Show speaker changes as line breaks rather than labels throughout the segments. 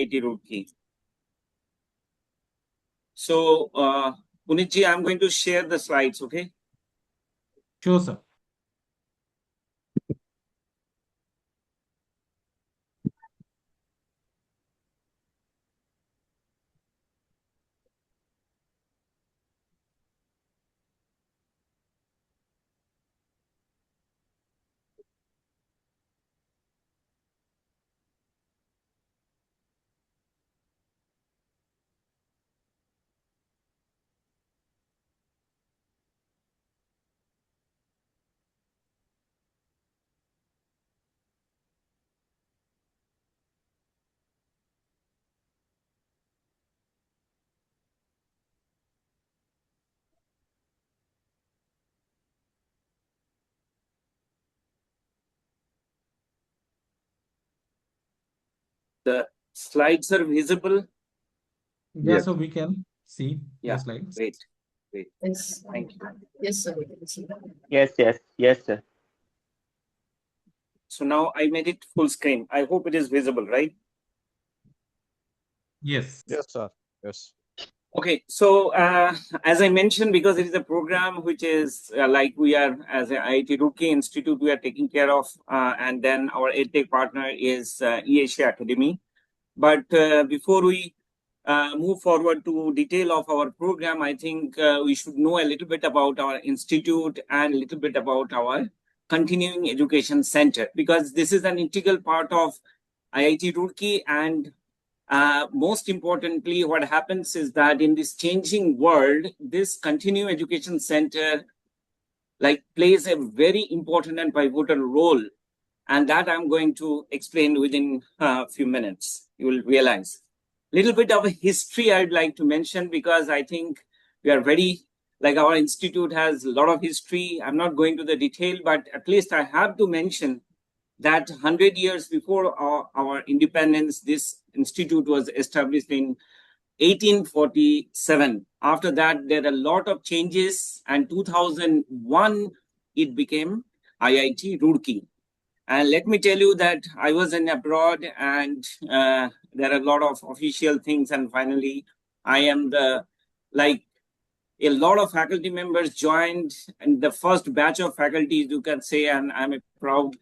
IIT Roorkee. So, Punitji, I'm going to share the slides, okay?
Sure, sir.
The slides are visible?
Yeah,
Yes.
so we can see
Yeah,
the slides.
wait.
Yes.
Thank you.
Yes, sir. We can see that.
Yes, sir.
So now I made it full screen. I hope it is visible, right?
Yes.
Yes, sir. Yes.
Okay, so as I mentioned, because it is a program which is like we are, as a IIT Roorkee Institute, we are taking care of, and then our EdTech partner is eAsia Academy. But before we move forward to detail of our program, I think we should know a little bit about our institute and a little bit about our continuing education center, because this is an integral part of IIT Roorkee. And most importantly, what happens is that in this changing world, this continuing education center plays a very important and pivotal role, and that I'm going to explain within a few minutes. You will realize a little bit of a history I'd like to mention, because I think we are very, our institute has a lot of history. I'm not going to the detail, but at least I have to mention that 100 years before our independence, this institute was established in 1847. After that, there are a lot of changes, and 2001, it became IIT Roorkee. And let me tell you that I was in abroad, and there are a lot of official things. And finally, I am a lot of faculty members joined, and the first batch of faculty, you can say, and I'm proud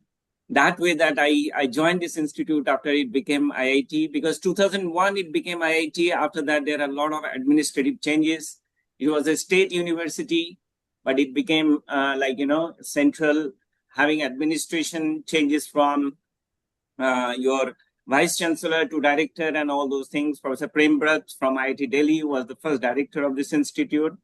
that way that I joined this institute after it became IIT, because 2001 it became IIT. After that, there are a lot of administrative changes. It was a state university, but it became central, having administration changes from your vice chancellor to director and all those things. Professor Prembrat from IIT Delhi was the first director of this institute.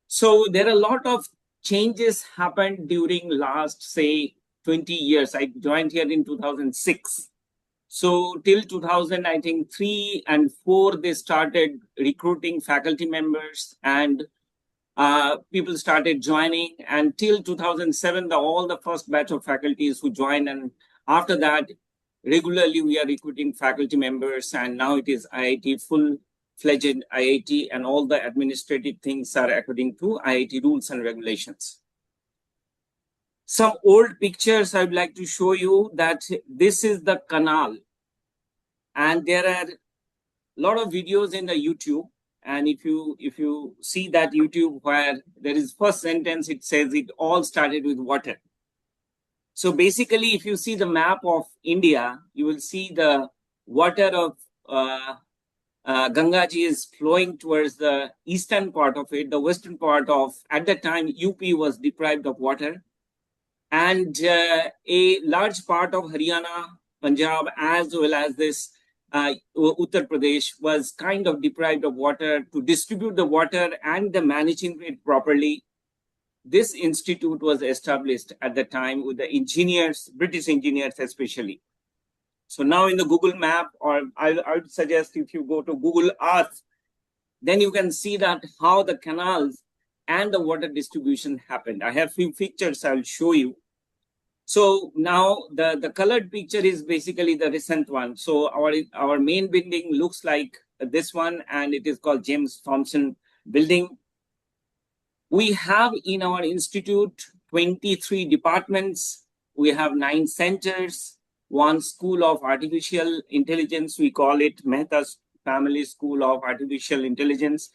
So there are a lot of changes happened during last, say, 20 years. I joined here in 2006. So till 2000, I think 3 and 4, they started recruiting faculty members, and people started joining. And till 2007, all the first batch of faculties who joined. And after that, regularly we are recruiting faculty members. And now it is IIT, full-fledged IIT, and all the administrative things are according to IIT rules and regulations. Some old pictures I would like to show you, that this is the canal. And there are a lot of videos in the YouTube. And if you see that YouTube, where there is first sentence, it says it all started with water. So basically, if you see the map of India, you will see the water of Gangaji is flowing towards the eastern part of it. The western part of, at that time, UP was deprived of water. And a large part of Haryana, Punjab, as well as this Uttar Pradesh was kind of deprived of water. To distribute the water and the managing it properly, this institute was established at the time with the engineers, British engineers especially. So now in the Google map, or I would suggest if you go to Google Earth, then you can see that how the canals and the water distribution happened. I have few pictures I'll show you. So now the colored picture is basically the recent one. So our main building looks like this one, and it is called James Thompson Building. We have in our institute 23 departments. We have 9 centers. one school of artificial intelligence. We call it Mehta's Family School of Artificial Intelligence.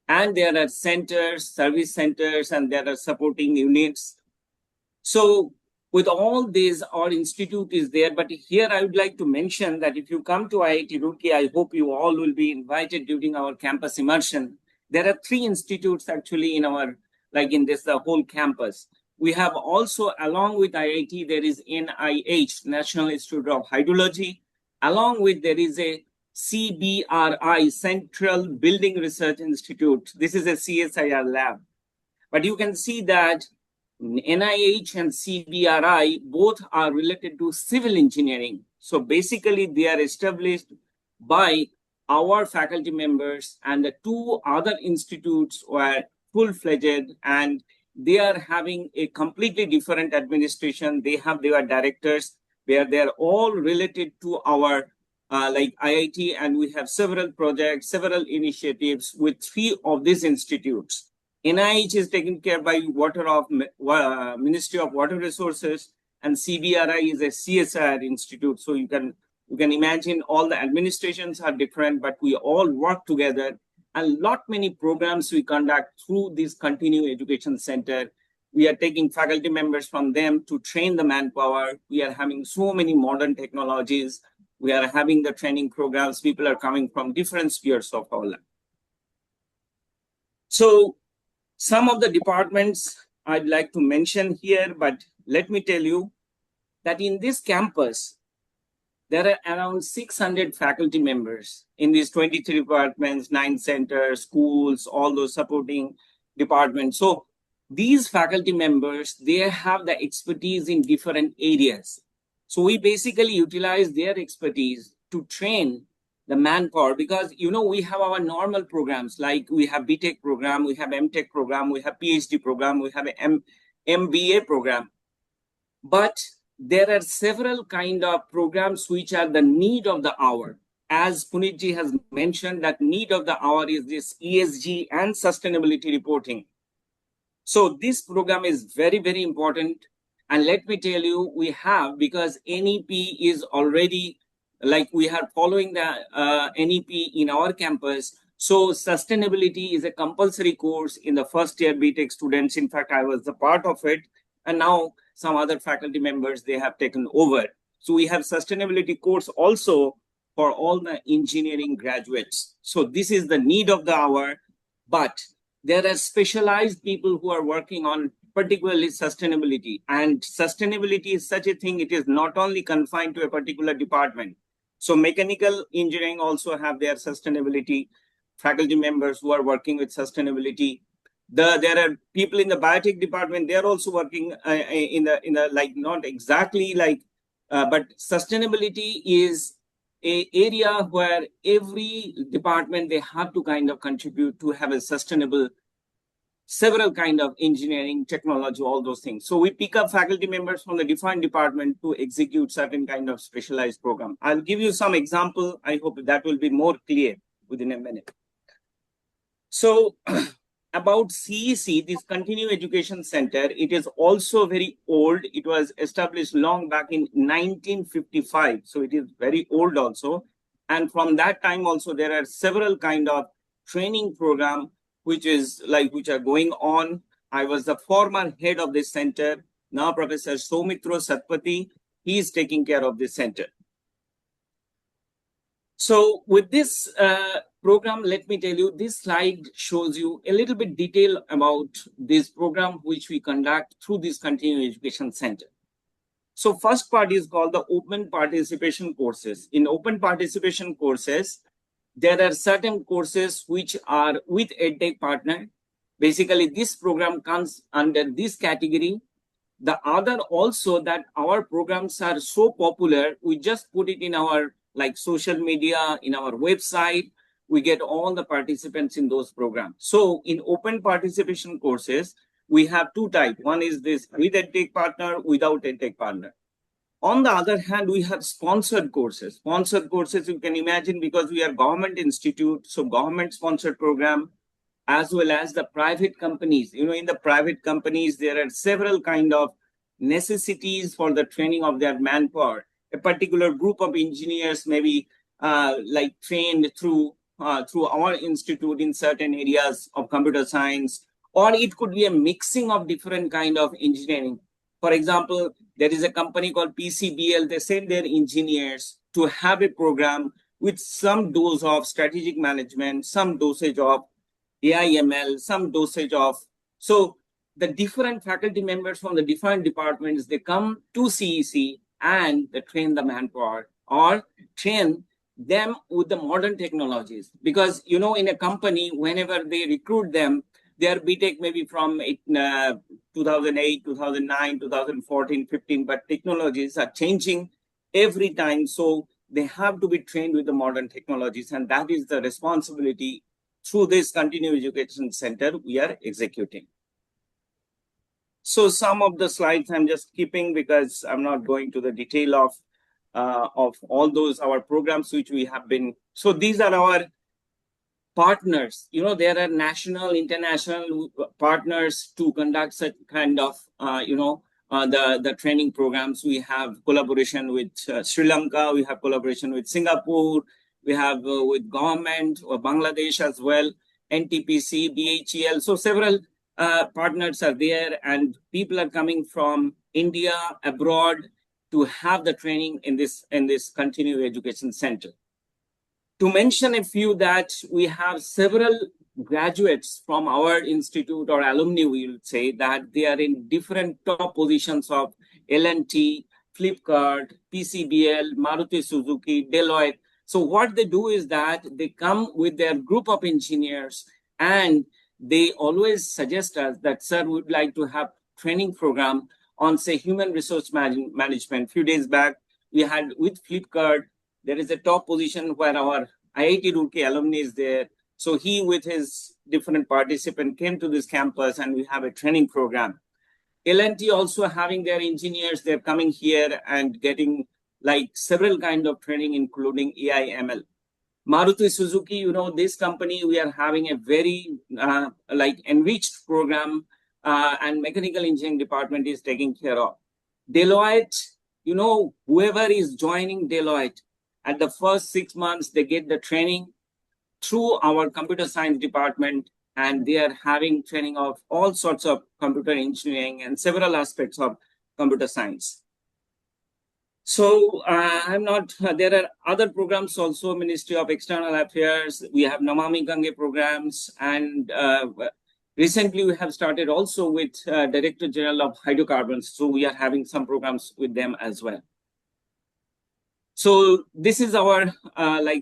And there are centers, service centers, and there are supporting units. So with all this, our institute is there. But here I would like to mention that if you come to IIT Roorkee, I hope you all will be invited during our campus immersion. There are 3 institutes actually in our, like in this, the whole campus. We have also, along with IIT, there is NIH, National Institute of Hydrology. Along with there is a CBRI, Central Building Research Institute. This is a CSIR lab. But you can see that NIH and CBRI both are related to civil engineering. So basically, they are established by our faculty members, and the 2 other institutes were full-fledged, and they are having a completely different administration. They have their directors where they are all related to our like IIT, and we have several projects, several initiatives with 3 of these institutes. NIH is taken care by Ministry of Water Resources, and CBRI is a CSIR institute. So you can imagine all the administrations are different, but we all work together. And many programs we conduct through this continuing education center. We are taking faculty members from them to train the manpower. We are having so many modern technologies. We are having the training programs. People are coming from different spheres of our life. So some of the departments I'd like to mention here, but let me tell you that in this campus, there are around 600 faculty members in these 23 departments, 9 centers, schools, all those supporting departments. So these faculty members, they have the expertise in different areas. So we basically utilize their expertise to train the manpower, because we have our normal programs, like we have BTech program, we have MTech program, we have PhD program, we have an MBA program. But there are several kind of programs which are the need of the hour. As Punitji has mentioned, that need of the hour is this ESG and sustainability reporting. So this program is very, very important. And let me tell you, we have, because NEP is already, like we are following the NEP in our campus. So sustainability is a compulsory course in the first year BTech students. In fact, I was a part of it. And now some other faculty members, they have taken over. So we have sustainability course also for all the engineering graduates. So this is the need of the hour. But there are specialized people who are working on particularly sustainability. And sustainability is such a thing, it is not only confined to a particular department. So mechanical engineering also have their sustainability faculty members who are working with sustainability. There are people in the biotech department, they are also working in the like, not exactly like, but sustainability is an area where every department, they have to kind of contribute to have a sustainable, several kind of engineering, technology, all those things. So we pick up faculty members from the defined department to execute certain kind of specialized program. I'll give you some example. I hope that will be more clear within a minute. So about CEC, this Continuing Education Center, it is also very old. It was established long back in 1955. So it is very old also. And from that time also, there are several kind of training program which are going on. I was the former head of this center. Now Professor Soumitra Satpathy, he is taking care of this center. So with this program, let me tell you, this slide shows you a little bit detail about this program which we conduct through this Continuing Education Center. So first part is called the open participation courses. In open participation courses, there are certain courses which are with EdTech partner. Basically, this program comes under this category. The other also, that our programs are so popular, we just put it in our like social media, in our website, we get all the participants in those programs. So in open participation courses, we have 2 types. One is this with EdTech partner, without EdTech partner. On the other hand, we have sponsored courses. Sponsored courses, you can imagine, because we are government institute, so government sponsored program, as well as the private companies. In the private companies, there are several kind of necessities for the training of their manpower, a particular group of engineers maybe like trained through our institute in certain areas of computer science, or it could be a mixing of different kind of engineering. For example, there is a company called PCBL. They send their engineers to have a program with some dose of strategic management, some dosage of AIML, some dosage of. So the different faculty members from the different departments, they come to CEC and they train the manpower or train them with the modern technologies. Because, you know, in a company, whenever they recruit them, their BTech maybe from 2008, 2009, 2014, 15, but technologies are changing every time. So they have to be trained with the modern technologies. And that is the responsibility through this continuing education center we are executing. So some of the slides I'm just keeping because I'm not going to the detail of all those our programs which we have been. So these are our partners. You know, there are national, international partners to conduct such kind of the training programs. We have collaboration with Sri Lanka. We have collaboration with Singapore. We have with government or Bangladesh as well, NTPC, BHEL. So several partners are there, and people are coming from India, abroad, to have the training in this continuing education center. To mention a few, that we have several graduates from our institute or alumni, we will say, that they are in different top positions of L&T, Flipkart, PCBL, Maruti Suzuki, Deloitte. So what they do is that they come with their group of engineers and they always suggest us that, sir, we'd like to have training program on, say, human resource management. Few days back, we had with Flipkart, there is a top position where our IIT Roorkee alumni is there. So he with his different participants came to this campus and we have a training program. L&T also having their engineers, they're coming here and getting like several kind of training, including AIML. Maruti Suzuki, you know, this company, we are having a very enriched program and mechanical engineering department is taking care of. Deloitte, you know, whoever is joining Deloitte, at the first 6 months, they get the training through our computer science department, and they are having training of all sorts of computer engineering and several aspects of computer science. So there are other programs also, Ministry of External Affairs. We have Namami Gange programs, and recently we have started also with Director General of Hydrocarbons. So we are having some programs with them as well. So this is our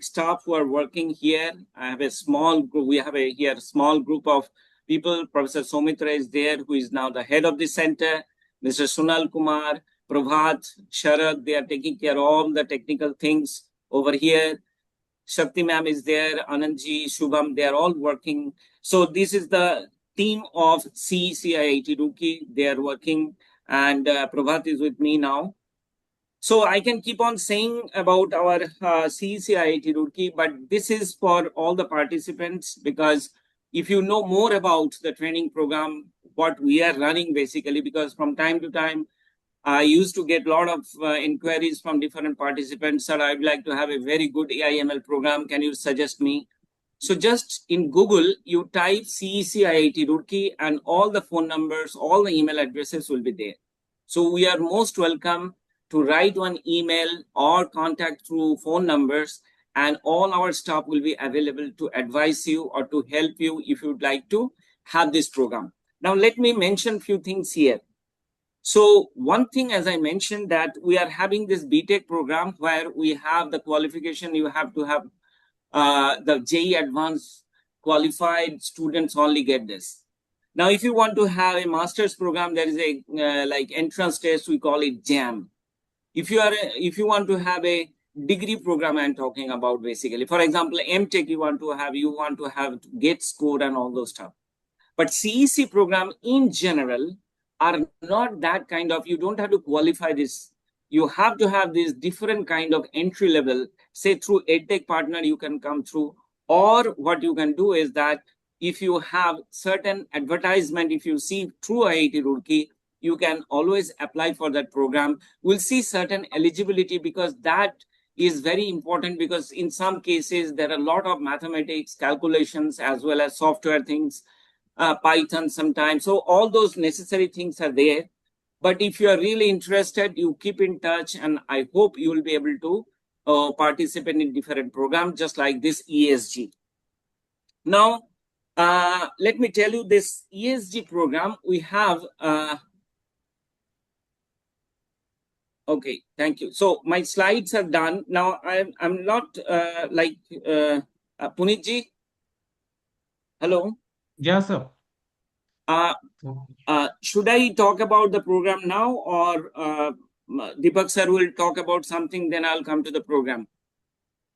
staff who are working here. I have a small group. We have here a small group of people. Professor Soumitra is there, who is now the head of the center. Mr. Sunal Kumar, Prabhat, Sharad, they are taking care of all the technical things over here. Shakti ma'am is there, Anandji, Shubham, they are all working. So this is the team of CEC IIT Roorkee. They are working, and Prabhat is with me now. So I can keep on saying about our CEC IIT Roorkee, but this is for all the participants, because if you know more about the training program, what we are running basically, because from time to time, I used to get a lot of inquiries from different participants. Sir, I'd like to have a very good AIML program. Can you suggest me? So just in Google, you type CEC IIT Roorkee and all the phone numbers, all the email addresses will be there. So we are most welcome to write one email or contact through phone numbers, and all our staff will be available to advise you or to help you if you'd like to have this program. Now, let me mention a few things here. So one thing, as I mentioned, that we are having this BTech program where we have the qualification. You have to have the JEE Advanced qualified students only get this. Now, if you want to have a master's program, there is a entrance test. We call it JAM. If you want to have a degree program, I'm talking about basically. For example, MTech, you want to have GATE score and all those stuff. But CEC program in general are not that kind of, you don't have to qualify this. You have to have this different kind of entry level, say through EdTech partner, you can come through, or what you can do is that if you have certain advertisement, if you see through IIT Roorkee, you can always apply for that program. We'll see certain eligibility, because that is very important, because in some cases there are a lot of mathematics calculations as well as software things, Python sometimes. So all those necessary things are there. But if you are really interested, you keep in touch, and I hope you will be able to participate in different programs just like this ESG. Now, let me tell you, this ESG program we have. Okay, thank you. So my slides are done. Now I'm not Punitji. Hello.
Yeah, sir.
Should I talk about the program now, or Deepak sir will talk about something, then I'll come to the program?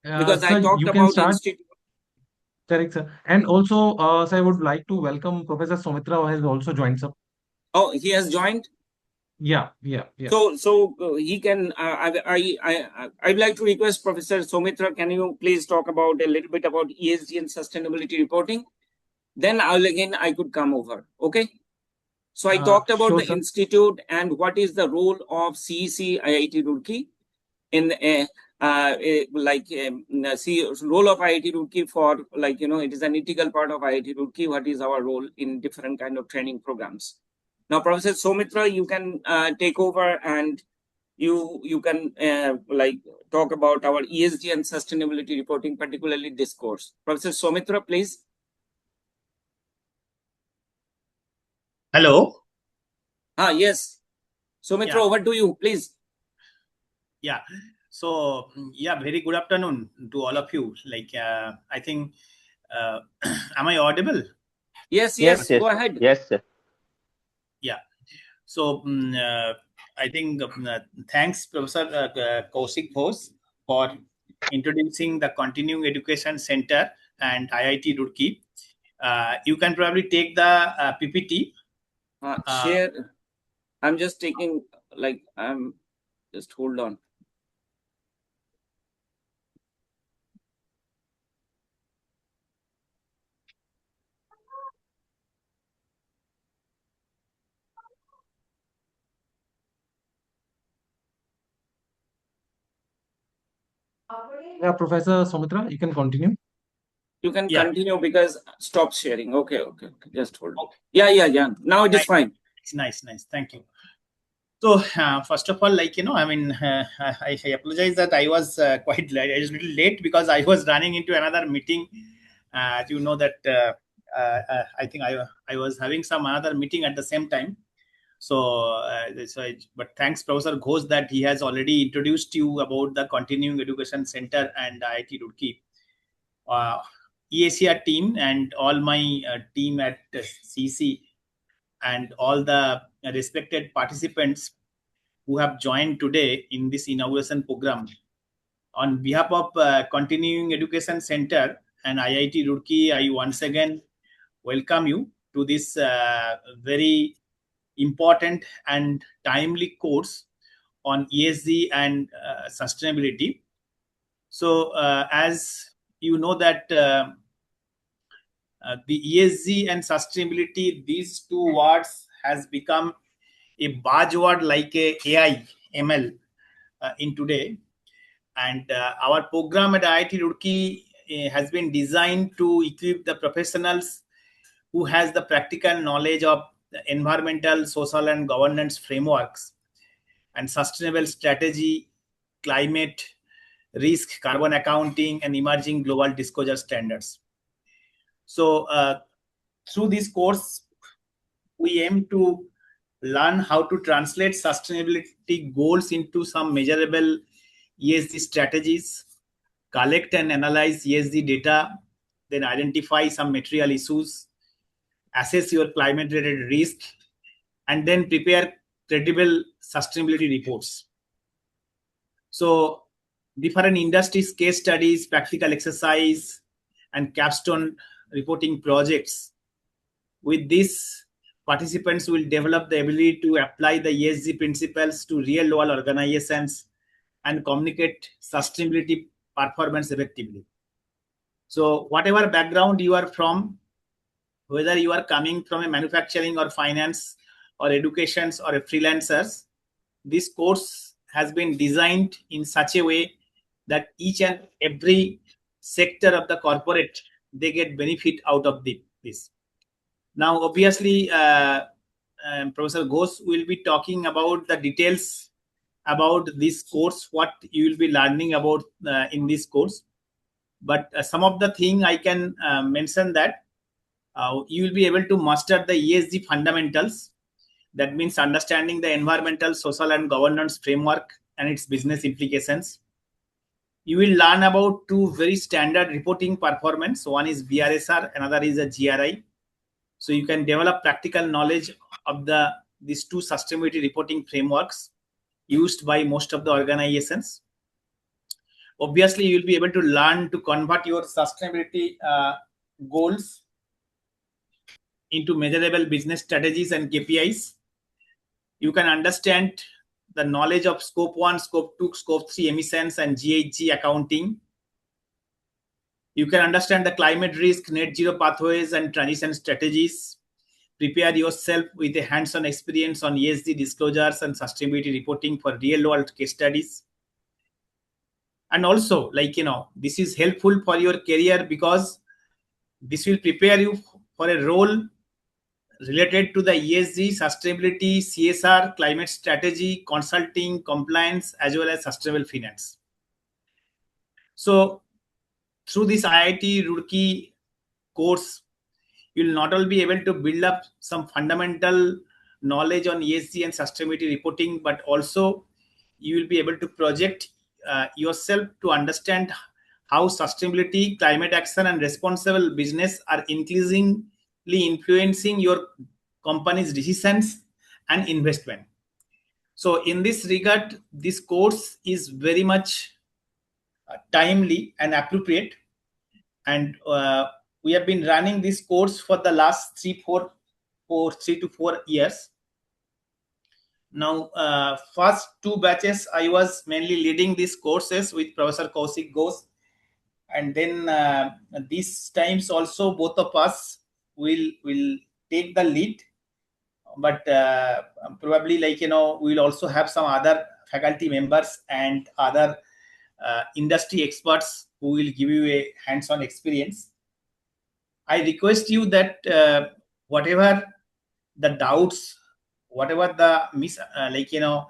Because
Sir,
I talked
you can
about
start.
institute.
Correct, sir. And also, sir, I would like to welcome Professor Soumitra, who has also joined, sir.
Oh, he has joined.
Yeah.
So he can. I'd like to request Professor Soumitra, can you please talk about a little bit about ESG and sustainability reporting? Then I could come over. Okay. So I talked about
Sure,
the
sir.
institute and what is the role of CEC IIT Roorkee in role of IIT Roorkee for, it is an integral part of IIT Roorkee. What is our role in different kind of training programs? Now, Professor Soumitra, you can take over, and you can talk about our ESG and sustainability reporting, particularly this course. Professor Soumitra, please.
Hello.
Yes. Soumitra,
Yeah.
over to you, please.
Yeah. So, very good afternoon to all of you. I think, am I audible?
Yes. Go ahead.
Yes, sir.
Yeah. So, I think thanks, Professor Kaushik Bose, for introducing the Continuing Education Center and IIT Roorkee. You can probably take the PPT.
Share. I'm just taking, just hold on.
Yeah, Professor Soumitra, you can continue.
You can continue, because stop sharing. Okay. Just hold on. Yeah. Now it is fine.
It's nice. Thank you. So, first of all, I apologize that I was quite late. I was a little late because I was running into another meeting. You know that I think I was having some other meeting at the same time. But thanks, Professor Ghosh, that he has already introduced you about the Continuing Education Center and IIT Roorkee. eAsia team and all my team at CC and all the respected participants who have joined today in this inauguration program. On behalf of Continuing Education Center and IIT Roorkee, I once again welcome you to this very important and timely course on ESG and sustainability. So, as you know that the ESG and sustainability, these two words has become a buzzword like a AI, ML in today. And our program at IIT Roorkee has been designed to equip the professionals who has the practical knowledge of the environmental, social, and governance frameworks and sustainable strategy, climate risk, carbon accounting, and emerging global disclosure standards. So, through this course, we aim to learn how to translate sustainability goals into some measurable ESG strategies, collect and analyze ESG data, then identify some material issues, assess your climate-related risk, and then prepare credible sustainability reports. So, different industries, case studies, practical exercise, and capstone reporting projects. With this, participants will develop the ability to apply the ESG principles to real-world organizations and communicate sustainability performance effectively. So, whatever background you are from, whether you are coming from a manufacturing or finance or educations or freelancers, this course has been designed in such a way that each and every sector of the corporate, they get benefit out of this. Now, obviously, Professor Ghosh will be talking about the details about this course, what you will be learning about in this course. But some of the thing I can mention that you will be able to master the ESG fundamentals. That means understanding the environmental, social, and governance framework and its business implications. You will learn about two very standard reporting performance. One is BRSR, another is a GRI. So you can develop practical knowledge of these two sustainability reporting frameworks used by most of the organizations. Obviously, you will be able to learn to convert your sustainability goals into measurable business strategies and KPIs. You can understand the knowledge of scope 1, scope 2, scope 3 emissions and GHG accounting. You can understand the climate risk, net zero pathways and transition strategies. Prepare yourself with a hands-on experience on ESG disclosures and sustainability reporting for real-world case studies. And also, this is helpful for your career because this will prepare you for a role related to the ESG, sustainability, CSR, climate strategy, consulting, compliance, as well as sustainable finance. So through this IIT Roorkee course, you'll not only be able to build up some fundamental knowledge on ESG and sustainability reporting, but also you will be able to project yourself to understand how sustainability, climate action, and responsible business are increasingly influencing your company's decisions and investment. So in this regard, this course is very much timely and appropriate. And we have been running this course for the last 3 to 4 years. Now, first 2 batches, I was mainly leading these courses with Professor Kaushik Ghosh. And then these times also, both of us will take the lead. But probably, we'll also have some other faculty members and other industry experts who will give you a hands-on experience. I request you that whatever the doubts, whatever the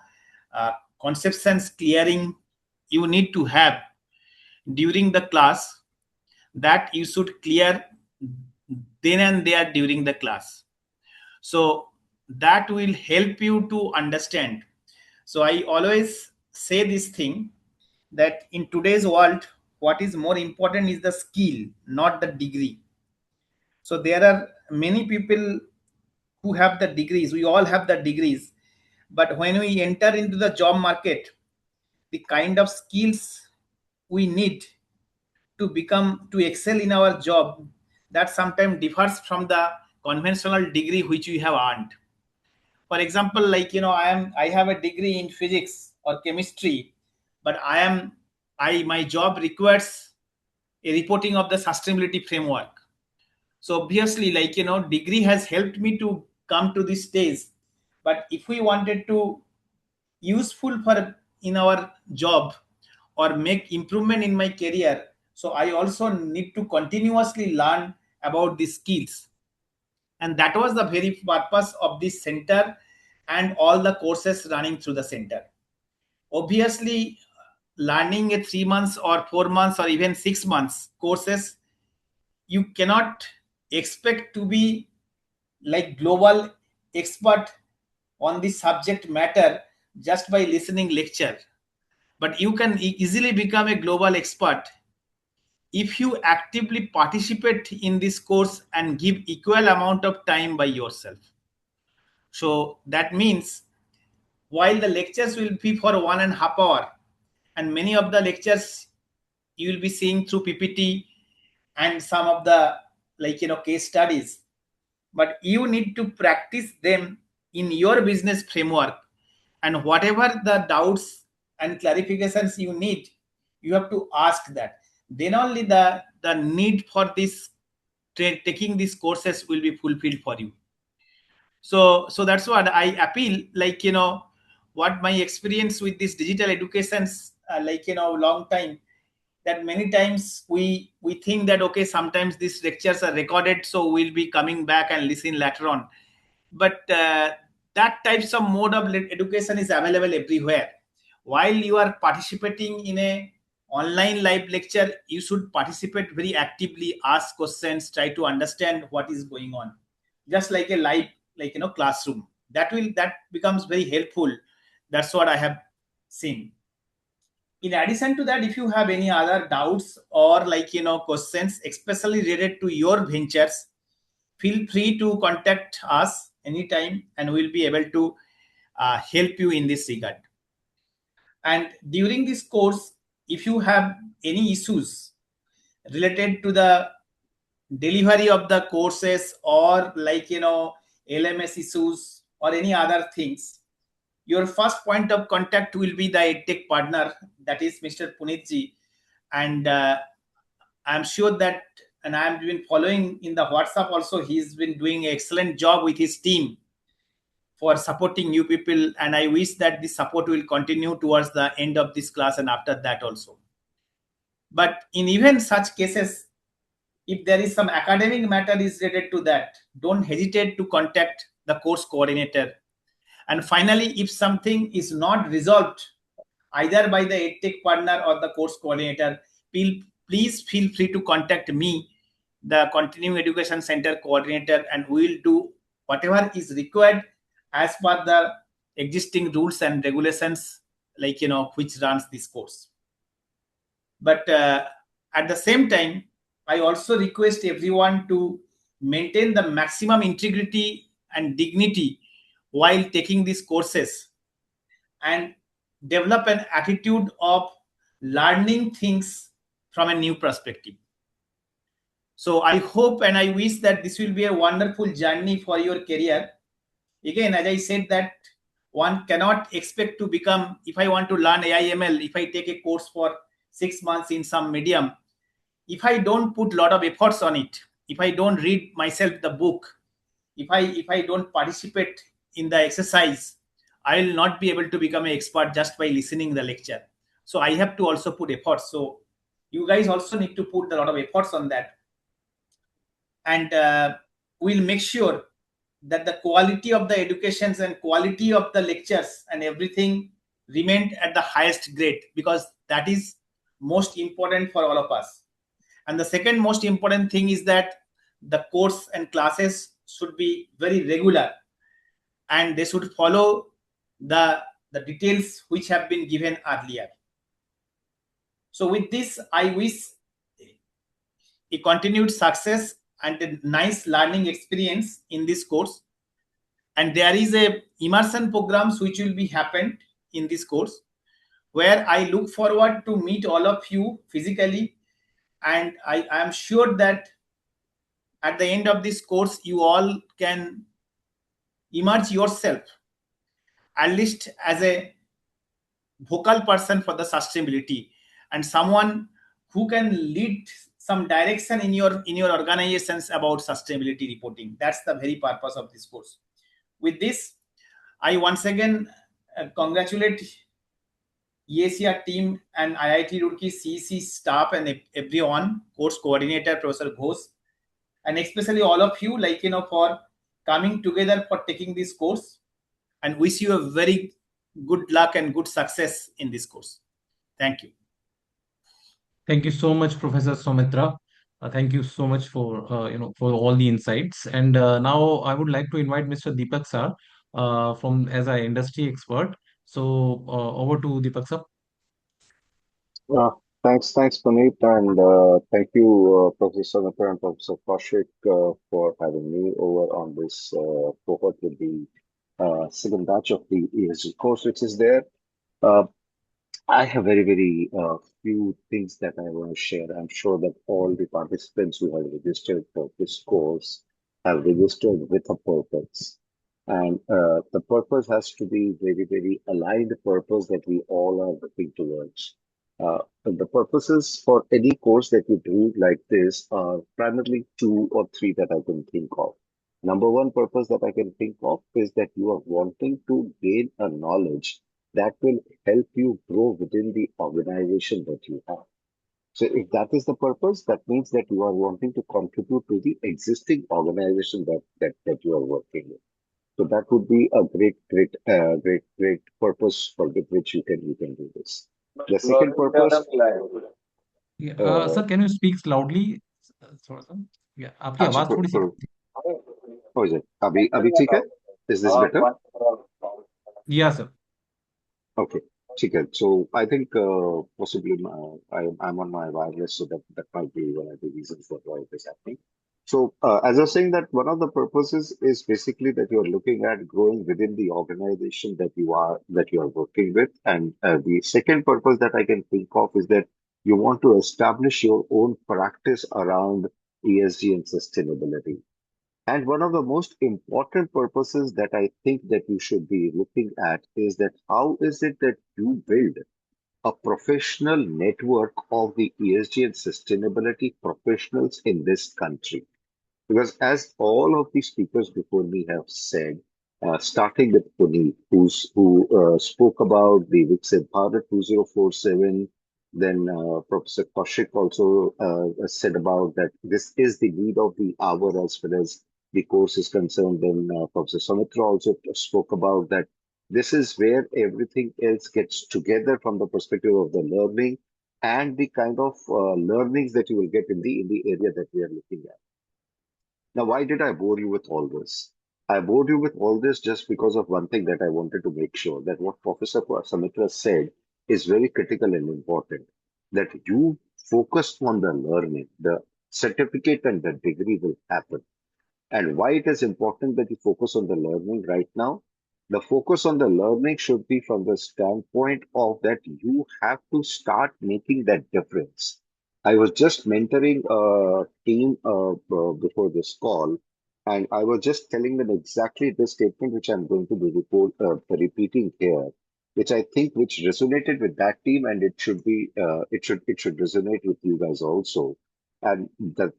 conceptions clearing you need to have during the class, that you should clear then and there during the class. So that will help you to understand. So I always say this thing, that in today's world, what is more important is the skill, not the degree. So there are many people who have the degrees. We all have the degrees. But when we enter into the job market, the kind of skills we need to excel in our job, that sometimes differs from the conventional degree which we have earned. For example, I have a degree in physics or chemistry, but my job requires a reporting of the sustainability framework. So obviously, degree has helped me to come to this stage. But if we wanted to useful in our job or make improvement in my career, so I also need to continuously learn about these skills. And that was the very purpose of this center and all the courses running through the center. Obviously, learning a 3 months or 4 months or even 6 months courses, you cannot expect to be like global expert on this subject matter just by listening lecture. But you can easily become a global expert if you actively participate in this course and give equal amount of time by yourself. So that means while the lectures will be for 1.5 hours, and many of the lectures you will be seeing through PPT and some of the case studies, but you need to practice them in your business framework, and whatever the doubts and clarifications you need, you have to ask that. Then only the need for this taking these courses will be fulfilled for you. So that's what I appeal, like, what my experience with this digital educations, long time, that many times we think that, okay, sometimes these lectures are recorded, so we'll be coming back and listen later on. But that types of mode of education is available everywhere. While you are participating in a online live lecture, you should participate very actively, ask questions, try to understand what is going on, just like a live, classroom. That becomes very helpful. That's what I have seen. In addition to that, if you have any other doubts or questions, especially related to your ventures, feel free to contact us anytime and we'll be able to help you in this regard. And during this course, if you have any issues related to the delivery of the courses, or LMS issues or any other things, your first point of contact will be the EdTech partner, that is Mr. Punitji. And I'm sure that, and I've been following in the WhatsApp also, he's been doing an excellent job with his team for supporting new people. And I wish that this support will continue towards the end of this class and after that also. But in even such cases, if there is some academic matter is related to that, don't hesitate to contact the course coordinator. And finally, if something is not resolved either by the EdTech partner or the course coordinator, please feel free to contact me, the Continuing Education Center coordinator, and we will do whatever is required as per the existing rules and regulations, which runs this course. But at the same time, I also request everyone to maintain the maximum integrity and dignity while taking these courses, and develop an attitude of learning things from a new perspective. So I hope and I wish that this will be a wonderful journey for your career. Again, as I said, that one cannot expect to become, if I want to learn AIML, if I take a course for 6 months in some medium, if I don't put a lot of efforts on it, if I don't read myself the book, if I don't participate in the exercise, I will not be able to become an expert just by listening the lecture. So I have to also put efforts. So you guys also need to put a lot of efforts on that. And we'll make sure that the quality of the educations and quality of the lectures and everything remained at the highest grade, because that is most important for all of us. And the second most important thing is that the course and classes should be very regular, and they should follow the details which have been given earlier. So with this, I wish a continued success and a nice learning experience in this course. And there is a immersion programs which will be happened in this course, where I look forward to meet all of you physically. And I am sure that at the end of this course, you all can emerge yourself, at least as a vocal person for the sustainability, and someone who can lead some direction in your organizations about sustainability reporting. That's the very purpose of this course. With this, I once again congratulate eAsia team and IIT Roorkee CEC staff and everyone, course coordinator Professor Ghosh, and especially all of you, for coming together for taking this course, and wish you a very good luck and good success in this course. Thank you.
Thank you so much, Professor Soumitra. Thank you so much for for all the insights. And now I would like to invite Mr. Deepak sir from as an industry expert. So over to Deepak sir.
Thanks, Puneet, and thank you, Professor Mitra and Professor Kaushik, for having me over on this cohort with the second batch of the ESG course, which is there. I have very few things that I want to share. I'm sure that all the participants who have registered for this course have registered with a purpose. And the purpose has to be very aligned purpose that we all are working towards. The purposes for any course that you do like this are primarily two or three that I can think of. Number one purpose that I can think of is that you are wanting to gain a knowledge that will help you grow within the organization that you have. So if that is the purpose, that means that you are wanting to contribute to the existing organization that you are working with. So that would be a great purpose for which you can do this. The second purpose,
Yeah,
uh,
sir, can you speak loudly? थोड़ा सा या आपकी
अच्छा,
आवाज थोड़ी सी
हो जाए अभी ठीक है? Is this better?
या सर
Okay, ठीक है. So I think possibly I'm on my wireless, so that might be one of the reasons for why it is happening. So as I was saying, that one of the purposes is basically that you are looking at growing within the organization that you are working with, and the second purpose that I can think of is that you want to establish your own practice around ESG and sustainability. And one of the most important purposes that I think that you should be looking at is that how is it that you build a professional network of the ESG and sustainability professionals in this country? Because as all of the speakers before me have said, starting with Puneet, who spoke about the Viksit Bharat 2047, then Professor Kaushik also said about that this is the need of the hour as far as the course is concerned. Then Professor Samitra also spoke about that this is where everything else gets together from the perspective of the learning and the kind of learnings that you will get in the area that we are looking at. Now, why did I bore you with all this? I bored you with all this just because of one thing that I wanted to make sure that what Professor Samitra said is very critical and important. That you focus on the learning, the certificate and the degree will happen. And why it is important that you focus on the learning right now? The focus on the learning should be from the standpoint of that you have to start making that difference. I was just mentoring a team before this call, and I was just telling them exactly this statement, which I'm going to be repeating here, which resonated with that team, and it should resonate with you guys also. And the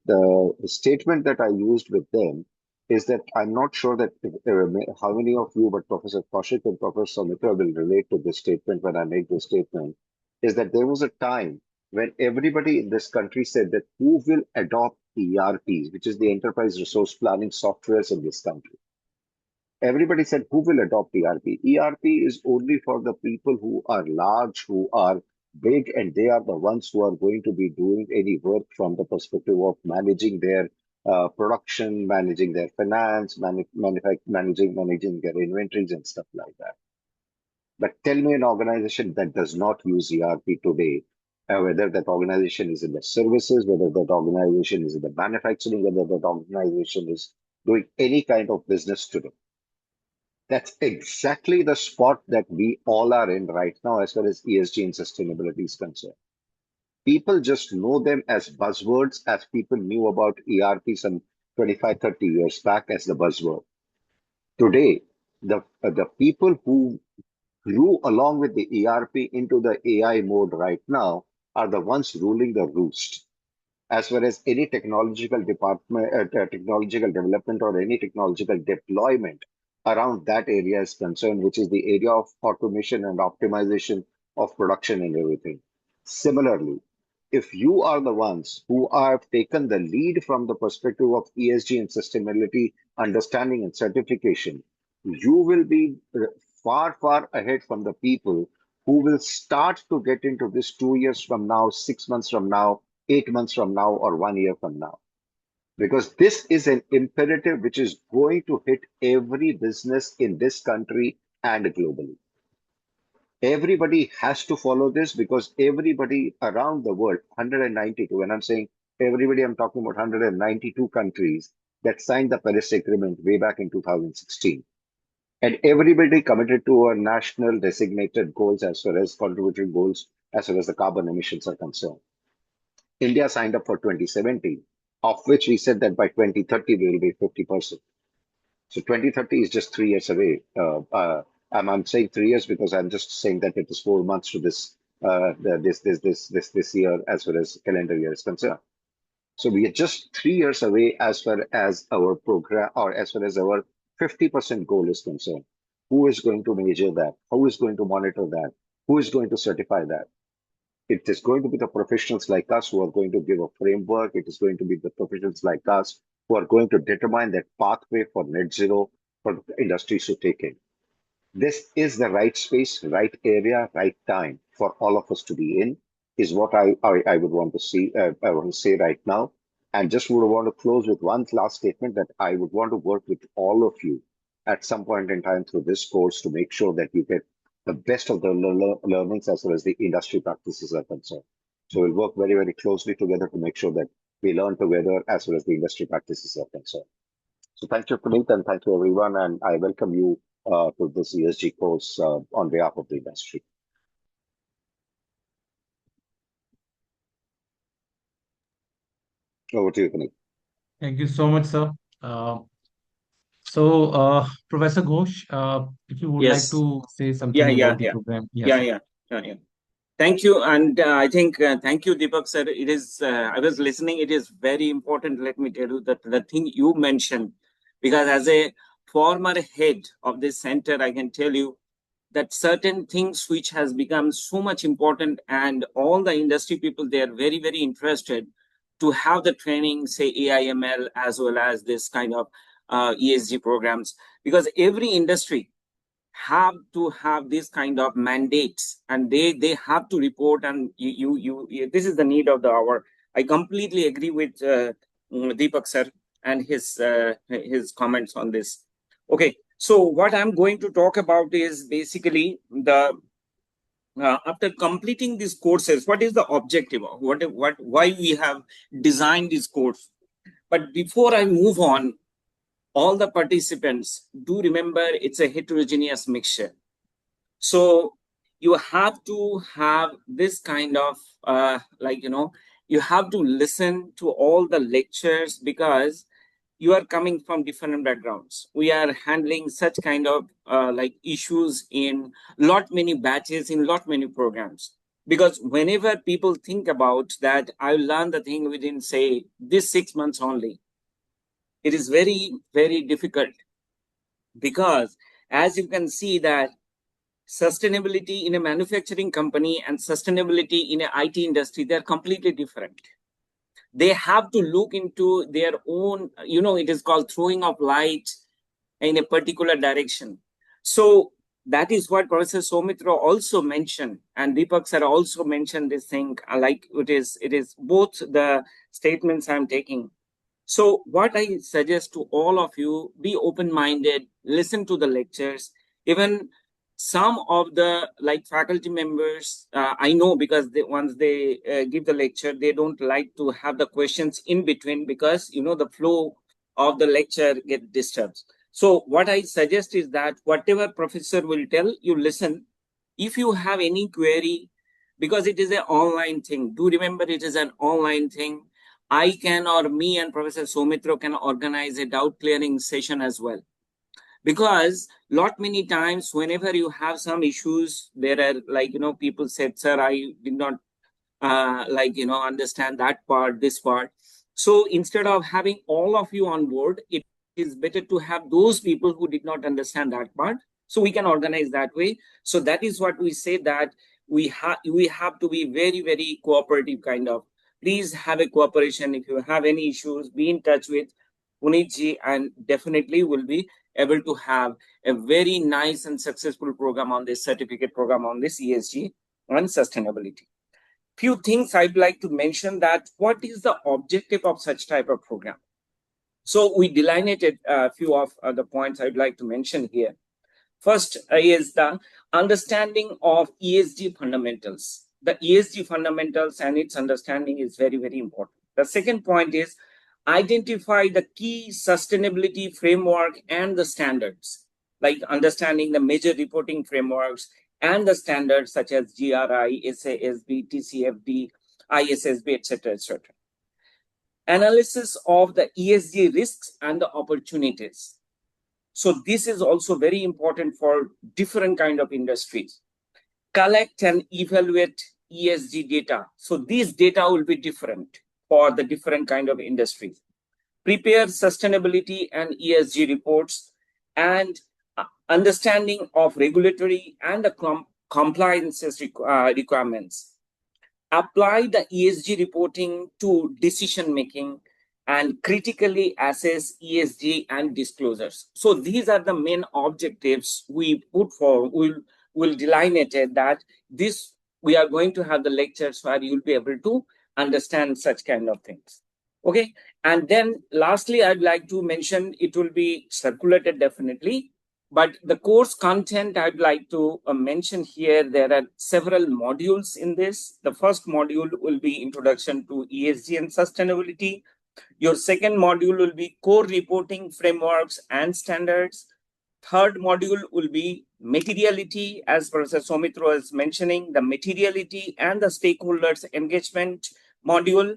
statement that I used with them is that I'm not sure that how many of you, but Professor Kaushik and Professor Mitra will relate to this statement when I make this statement, is that there was a time when everybody in this country said that who will adopt ERPs, which is the enterprise resource planning softwares in this country. Everybody said, who will adopt ERP? ERP is only for the people who are large, who are big, and they are the ones who are going to be doing any work from the perspective of managing their production, managing their finance, managing their inventories and stuff like that. But tell me an organization that does not use ERP today, whether that organization is in the services, whether that organization is in the manufacturing, whether that organization is doing any kind of business today. That's exactly the spot that we all are in right now as far as ESG and sustainability is concerned. People just know them as buzzwords, as people knew about ERP some 25, 30 years back as the buzzword. Today, the people who grew along with the ERP into the AI mode right now are the ones ruling the roost as far as any technological department, technological development, or any technological deployment around that area is concerned, which is the area of automation and optimization of production and everything. Similarly, if you are the ones who have taken the lead from the perspective of ESG and sustainability understanding and certification, you will be far, far ahead from the people who will start to get into this 2 years from now, 6 months from now, 8 months from now, or 1 year from now. Because this is an imperative which is going to hit every business in this country and globally. Everybody has to follow this because everybody around the world, 192, when I'm saying everybody, I'm talking about 192 countries that signed the Paris Agreement way back in 2016. And everybody committed to a national designated goals as far as contributory goals, as far as the carbon emissions are concerned. India signed up for 2017, of which we said that by 2030 we will be 50%. So 2030 is just 3 years away. I'm saying 3 years because I'm just saying that it is 4 months to this year as far as calendar year is concerned. So we are just 3 years away as far as our program or as far as our 50% goal is concerned. Who is going to measure that? Who is going to monitor that? Who is going to certify that? It is going to be the professionals like us who are going to give a framework. It is going to be the professionals like us who are going to determine that pathway for net zero for industries to take in. This is the right space, right area, right time for all of us to be in, is what I would want to see. I want to say right now, and just would want to close with one last statement that I would want to work with all of you at some point in time through this course to make sure that you get the best of the learnings as well as the industry practices are concerned. So we'll work very, very closely together to make sure that we learn together as well as the industry practices are concerned. So thank you, Puneet, and thank you, everyone. And I welcome you to this ESG course on behalf of the industry. Over to you, Puneet.
Thank you so much, sir. Professor Ghosh, if you would like
Yes.
to say something
Yeah.
about the program.
Yeah.
Yes.
Yeah. Thank you. And I think, thank you, Deepak sir. It is, I was listening. It is very important. Let me tell you that the thing you mentioned, because as a former head of this center, I can tell you that certain things which has become so much important, and all the industry people, they are very, very interested to have the training, say AIML, as well as this kind of ESG programs, because every industry have to have this kind of mandates, and they have to report. And this is the need of the hour. I completely agree with Deepak sir and his comments on this. Okay, so what I'm going to talk about is basically the after completing these courses, what is the objective of why we have designed this course. But before I move on, all the participants do remember it's a heterogeneous mixture. So you have to have this kind of you have to listen to all the lectures, because you are coming from different backgrounds. We are handling such kind of issues in lot many batches, in lot many programs. Because whenever people think about that, I learned the thing within, say, this 6 months only, it is very, very difficult. Because as you can see that sustainability in a manufacturing company and sustainability in an IT industry, they're completely different. They have to look into their own, it is called throwing of light in a particular direction. So that is what Professor Soumitra also mentioned, and Deepak sir also mentioned this thing. Like it is both the statements I'm taking. So what I suggest to all of you, be open-minded, listen to the lectures. Even some of the faculty members, I know, because once they give the lecture, they don't like to have the questions in between, because the flow of the lecture get disturbed. So what I suggest is that whatever professor will tell, you listen. If you have any query, because it is an online thing, do remember it is an online thing. I can, or me and Professor Soumitra can organize a doubt clearing session as well. Because lot many times, whenever you have some issues, there are people said, sir, I did not understand that part, this part. So instead of having all of you on board, it is better to have those people who did not understand that part. So we can organize that way. So that is what we say, that we have to be very, very cooperative kind of. Please have a cooperation. If you have any issues, be in touch with Puneet ji, and definitely will be able to have a very nice and successful program on this certificate program on this ESG and sustainability. Few things I'd like to mention, that what is the objective of such type of program. So we delineated a few of the points I'd like to mention here. First is the understanding of ESG fundamentals. The ESG fundamentals and its understanding is very, very important. The second point is identify the key sustainability framework and the standards, like understanding the major reporting frameworks and the standards such as GRI, SASB, TCFD, ISSB, etc., etc. Analysis of the ESG risks and the opportunities. So this is also very important for different kind of industries. Collect and evaluate ESG data. So these data will be different. for the different kind of industries. Prepare sustainability and ESG reports, and understanding of regulatory and the compliances requirements. Apply the ESG reporting to decision making and critically assess ESG and disclosures. So these are the main objectives we put for, will delineate that this, we are going to have the lectures where you'll be able to understand such kind of things. Okay. And then lastly, I'd like to mention it will be circulated definitely. But the course content I'd like to mention here, there are several modules in this. The first module will be Introduction to ESG and Sustainability. Your second module will be Core Reporting Frameworks and Standards. Third module will be Materiality, as Professor Soumitra was mentioning, the materiality and the stakeholders engagement module.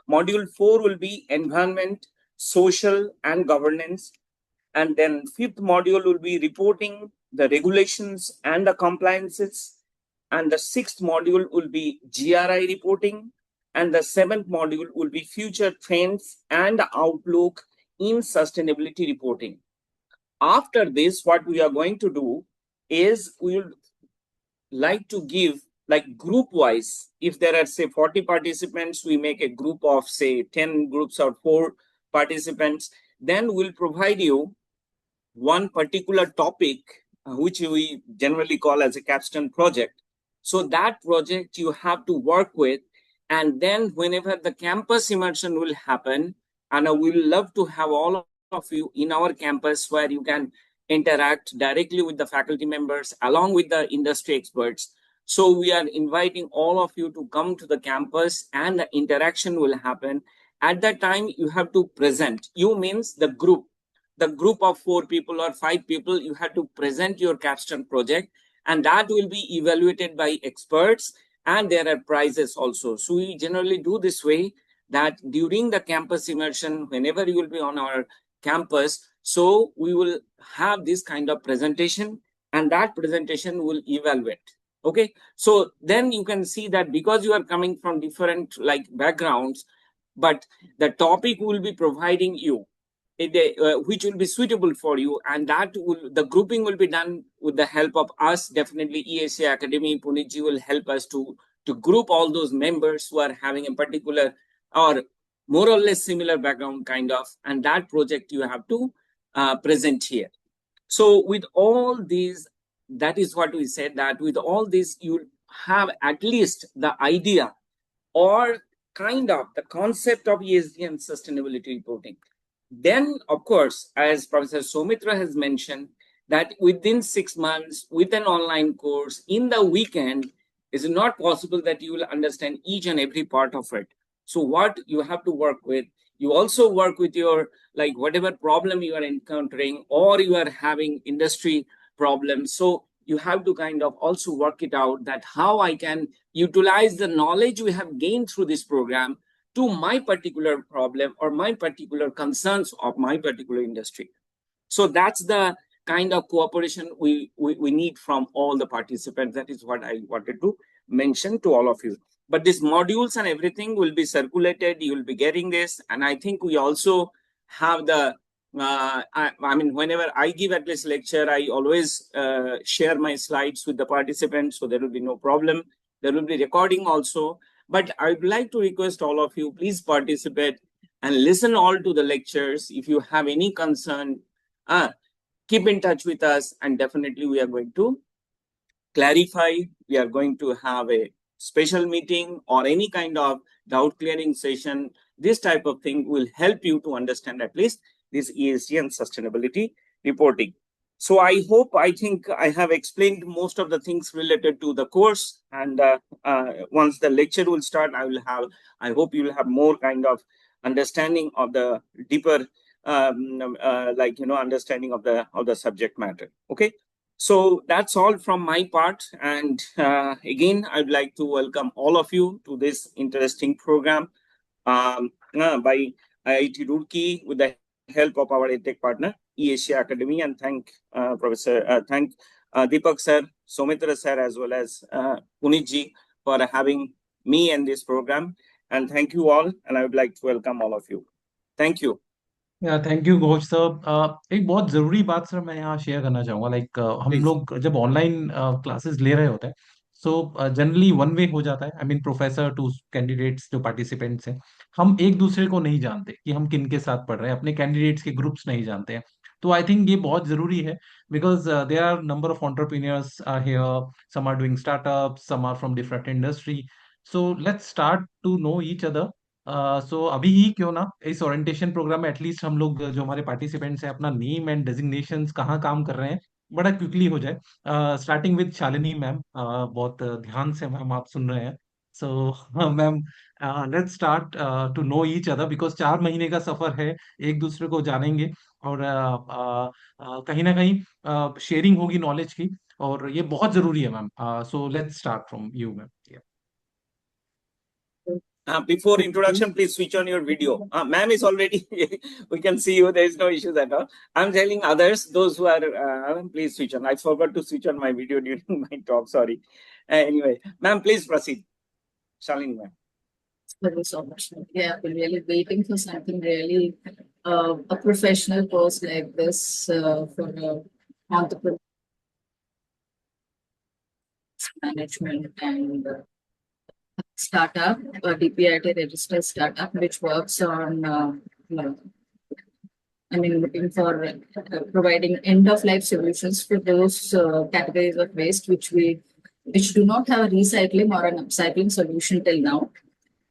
Module 4 will be Environment, Social and Governance. And then fifth module will be reporting, the regulations and the compliances. And the sixth module will be GRI reporting. And the seventh module will be future trends and outlook in sustainability reporting. After this, what we are going to do is we will like to give like group wise. If there are say 40 participants, we make a group of say 10 groups or 4 participants. Then we'll provide you one particular topic, which we generally call as a capstone project. So that project you have to work with, and then whenever the campus immersion will happen, and we will love to have all of you in our campus where you can interact directly with the faculty members along with the industry experts. So we are inviting all of you to come to the campus and the interaction will happen. At that time, you have to present. You means the group of 4 people or 5 people, you have to present your capstone project, and that will be evaluated by experts, and there are prizes also. So we generally do this way, that during the campus immersion, whenever you will be on our campus, so we will have this kind of presentation, and that presentation will evaluate. Okay, so then you can see that because you are coming from different like backgrounds, but the topic will be providing you, which will be suitable for you, and that will, the grouping will be done with the help of us. Definitely eAsia Academy, Punitji will help us to group all those members who are having a particular or more or less similar background kind of, and that project you have to present here. So with all these, that is what we said, that with all this you have at least the idea or kind of the concept of ESG and sustainability reporting. Then, of course, as Professor Soumitra has mentioned, that within 6 months, with an online course, in the weekend, is not possible that you will understand each and every part of it. So what you have to work with, you also work with your, like whatever problem you are encountering, or you are having industry problems. So you have to kind of also work it out, that how I can utilize the knowledge we have gained through this program to my particular problem or my particular concerns of my particular industry. So that's the kind of cooperation we need from all the participants. That is what I wanted to mention to all of you. But these modules and everything will be circulated. You will be getting this. And I think we also have the, I mean, whenever I give at least lecture, I always share my slides with the participants. So there will be no problem. There will be recording also. But I would like to request all of you, please participate and listen all to the lectures. If you have any concern, keep in touch with us, and definitely we are going to clarify. We are going to have a special meeting or any kind of doubt clearing session. This type of thing will help you to understand at least this ESG and sustainability reporting. So I think I have explained most of the things related to the course, and once the lecture will start, I hope you will have more kind of understanding of the deeper, understanding of the subject matter. Okay, so that's all from my part, and again, I'd like to welcome all of you to this interesting program by IIT Roorkee with the help of our EdTech partner, eAsia Academy, and thank Deepak sir, Soumitra sir, as well as Punitji for having me in this program. And thank you all. And I would like to welcome all of you. Thank you.
Thank you Ghosh साहब। एक बहुत जरूरी बात sir मैं यहाँ share करना चाहूंगा। Like हम
Please.
लोग जब ऑनलाइन क्लासेस ले रहे होते हैं, सो जनरली वन वे हो जाता है। I mean professor to candidates जो पार्टिसिपेंट्स हैं, हम एक दूसरे को नहीं जानते कि हम किन के साथ पढ़ रहे हैं, अपने कैंडिडेट्स के ग्रुप्स नहीं जानते हैं। तो आई थिंक ये बहुत जरूरी है, because there are number of entrepreneurs are here, some are doing startups, some are from different industry. So let's start to know each other. सो अभी ही क्यों ना इस ओरिएंटेशन प्रोग्राम में एटलीस्ट हम लोग जो हमारे पार्टिसिपेंट्स हैं अपना नेम एंड डेजिग्नेशंस कहाँ काम कर रहे हैं बड़ा क्विकली हो जाए। स्टार्टिंग विद शालिनी मैम, बहुत ध्यान से मैम आप सुन रहे हैं। So ma'am, let's start to know each other, because 4 महीने का सफर है, एक दूसरे को जानेंगे और कहीं ना कहीं शेयरिंग होगी नॉलेज की, और ये बहुत जरूरी है ma'am. So let's start from you ma'am.
Before introduction, please switch on your video. Ma'am is already, we can see you. There is no issues at all. I'm telling others, those who are, please switch on. I forgot to switch on my video during my talk. Sorry. Anyway, ma'am, please proceed. Shalini, ma'am.
Thank you so much. Yeah, I've been really waiting for something really, a professional course like this for entrepreneur management and startup, a DPIT registered startup, which works on, looking for providing end-of-life solutions for those categories of waste which do not have a recycling or an upcycling solution till now.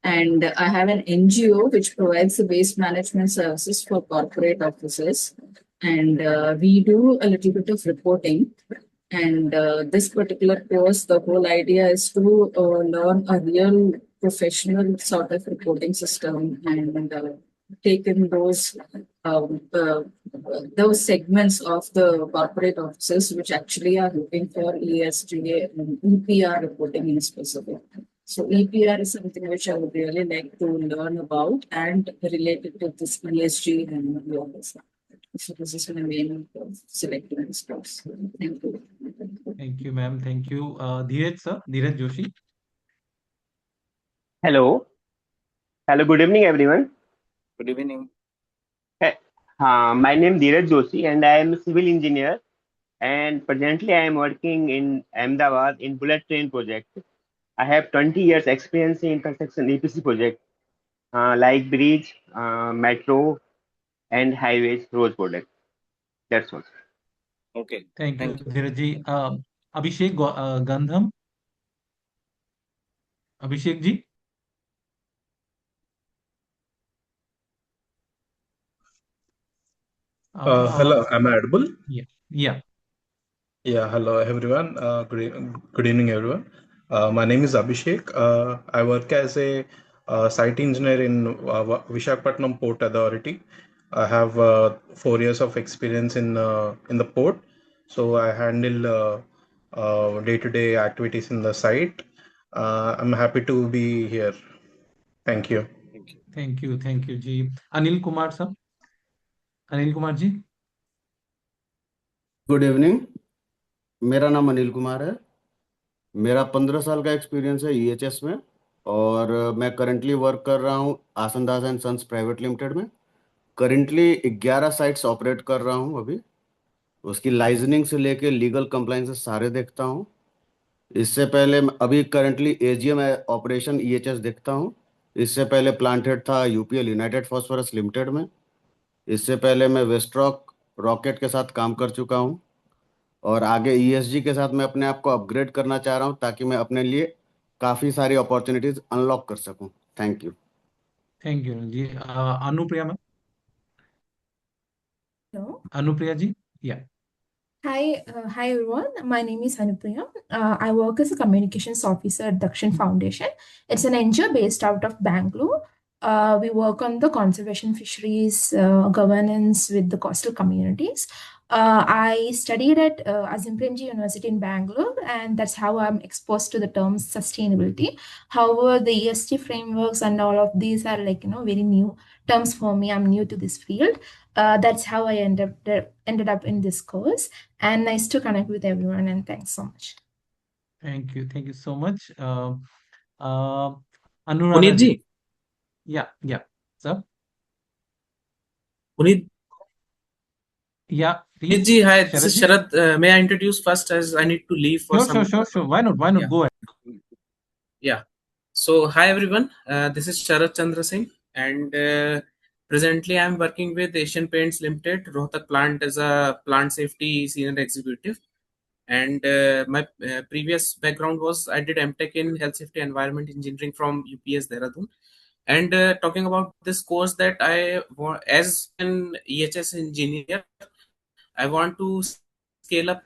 And I have an NGO which provides the waste management services for corporate offices. And we do a little bit of reporting. And this particular course, the whole idea is to learn a real professional sort of reporting system and take in those segments of the corporate offices which actually are looking for ESG and EPR reporting in specific. So EPR is something which I would really like to learn about and relate it to this ESG and the others. So this is my main selecting this course. Thank you.
Thank you, ma'am. Thank you. Dheeraj, sir. Dheeraj Joshi.
Hello. Hello. Good evening, everyone.
Good evening.
My name is Dheeraj Joshi, and I am a civil engineer. And presently, I am working in Ahmedabad in bullet train project. I have 20 years experience in construction EPC project, like bridge, metro, and highways, road project. That's all.
Okay.
Thank you,
Thank you.
Dheeraj ji. Abhishek Gandham. Abhishek ji.
Hello, am I audible?
Yeah. Yeah.
Yeah, hello everyone. Good evening, everyone. My name is Abhishek. I work as a site engineer in Visakhapatnam Port Authority. I have 4 years of experience in the port, so I handle day-to-day activities in the site. I'm happy to be here. Thank you.
Thank you.
Thank you. Thank you, ji. Anil Kumar, sir. Anil Kumar ji.
Good evening. मेरा नाम अनिल कुमार है। मेरा 15 साल का experience है EHS में, और मैं करंटली वर्क कर रहा हूँ Asandas and sons private limited में। करंटली 11 साइट्स ऑपरेट कर रहा हूँ अभी। उसकी लाइसेंसिंग से लेके लीगल कंप्लाइंस सारे देखता हूँ। इससे पहले अभी करंटली एजीएम ऑपरेशन ईएचएस देखता हूँ। इससे पहले प्लांट हेड था यूपीएल यूनाइटेड फॉस्फोरस लिमिटेड में। इससे पहले मैं वेस्ट्रॉक रॉकेट के साथ काम कर चुका हूँ, और आगे ईएसजी के साथ मैं अपने आप को अपग्रेड करना चाह रहा हूँ ताकि मैं अपने लिए काफ़ी सारी अपॉर्चुनिटीज अनलॉक कर सकूँ। Thank you.
Thank you, ji. Anupriya, ma'am.
Hello.
Anupriya ji. Yeah.
Hi everyone. My name is Hanupriya. I work as a communications officer at Dakshin Foundation. It's an NGO based out of Bangalore. We work on the conservation fisheries governance with the coastal communities. I studied at Azim Premji University in Bangalore, and that's how I'm exposed to the term sustainability. However, the ESG frameworks and all of these are very new terms for me. I'm new to this field. That's how I ended up in this course. And nice to connect with everyone, and thanks so much.
Thank you. Thank you so much.
Puneet
Anuradha ji.
ji,
Yeah, yeah. Sir?
Puneet
Yeah, please.
ji, hi, this is
Sharadji?
Sharad. May I introduce first as I need to leave for
Sure,
some.
sure, sure, sure. Why not? Why not?
Yeah,
Go ahead.
yeah. So, hi everyone. This is Sharad Chandra Singh, and presently I'm working with Asian Paints Limited, Rohtak plant as a plant safety senior executive. And my previous background was I did MTech in Health Safety Environment Engineering from UPS Dehradun. And talking about this course that I want as an EHS engineer, I want to scale up